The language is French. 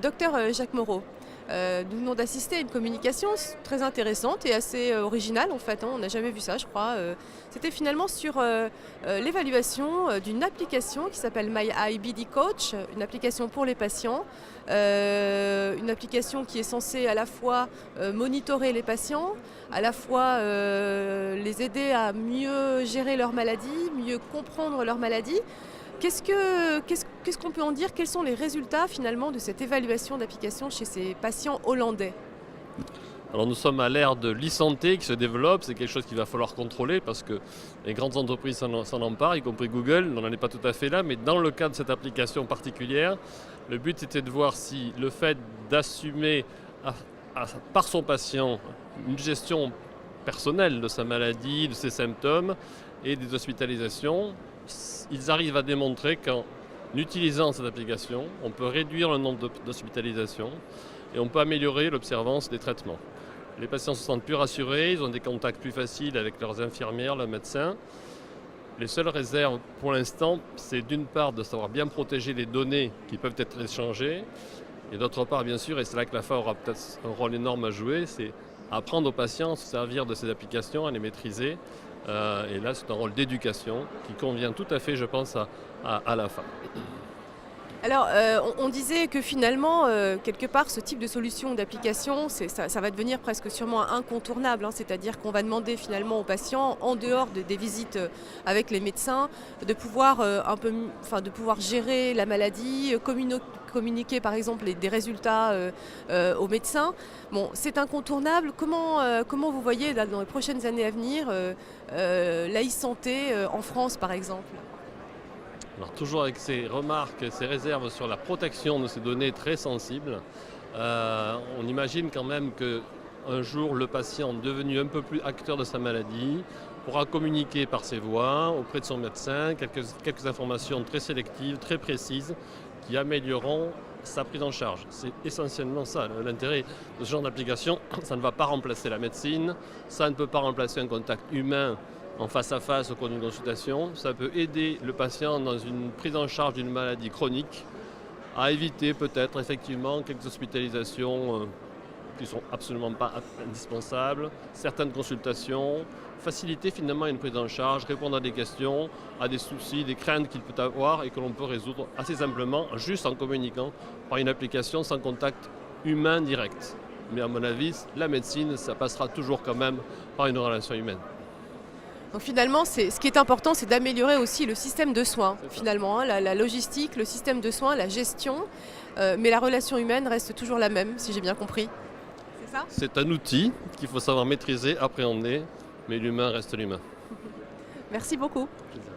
Docteur Jacques Moreau, nous venons d'assister à une communication très intéressante et assez originale en fait, hein, on n'a jamais vu ça je crois. C'était finalement sur l'évaluation d'une application qui s'appelle My IBD Coach, une application pour les patients, une application qui est censée à la fois monitorer les patients, à la fois les aider à mieux gérer leur maladie, mieux comprendre leur maladie. Qu'est-ce qu'on peut en dire? Quels sont les résultats finalement de cette évaluation d'application chez ces patients hollandais? Alors nous sommes à l'ère de l'e-santé qui se développe, c'est quelque chose qu'il va falloir contrôler parce que les grandes entreprises s'en emparent, y compris Google, on n'en est pas tout à fait là, mais dans le cas de cette application particulière, le but c'était de voir si le fait d'assumer par son patient une gestion personnelle de sa maladie, de ses symptômes et des hospitalisations, ils arrivent à démontrer qu'en utilisant cette application, on peut réduire le nombre d'hospitalisations et on peut améliorer l'observance des traitements. Les patients se sentent plus rassurés, ils ont des contacts plus faciles avec leurs infirmières, leurs médecins. Les seules réserves pour l'instant, c'est d'une part de savoir bien protéger les données qui peuvent être échangées et d'autre part, bien sûr, et c'est là que la FA aura peut-être un rôle énorme à jouer, c'est apprendre aux patients à se servir de ces applications, à les maîtriser. Et là, c'est un rôle d'éducation qui convient tout à fait, je pense, à la fin. Alors, on disait que finalement, quelque part, ce type de solution d'application, ça va devenir presque sûrement incontournable, hein, c'est-à-dire qu'on va demander finalement aux patients, en dehors des visites avec les médecins, de pouvoir de pouvoir gérer la maladie, communiquer par exemple des résultats aux médecins. Bon, c'est incontournable. Comment vous voyez là, dans les prochaines années à venir la e-santé en France par exemple? Alors toujours avec ces remarques, ces réserves sur la protection de ces données très sensibles, on imagine quand même qu'un jour le patient devenu un peu plus acteur de sa maladie pourra communiquer par ses voix auprès de son médecin quelques informations très sélectives, très précises qui amélioreront sa prise en charge. C'est essentiellement ça, l'intérêt de ce genre d'application. Ça ne va pas remplacer la médecine, ça ne peut pas remplacer un contact humain en face à face au cours d'une consultation. Ça peut aider le patient dans une prise en charge d'une maladie chronique à éviter peut-être effectivement quelques hospitalisations qui ne sont absolument pas indispensables, certaines consultations, faciliter finalement une prise en charge, répondre à des questions, à des soucis, des craintes qu'il peut avoir et que l'on peut résoudre assez simplement juste en communiquant par une application sans contact humain direct. Mais à mon avis, la médecine, ça passera toujours quand même par une relation humaine. Donc finalement, ce qui est important, c'est d'améliorer aussi le système de soins, finalement, hein, la logistique, le système de soins, la gestion, mais la relation humaine reste toujours la même, si j'ai bien compris. C'est ça? C'est un outil qu'il faut savoir maîtriser, appréhender, mais l'humain reste l'humain. Merci beaucoup. Plaisir.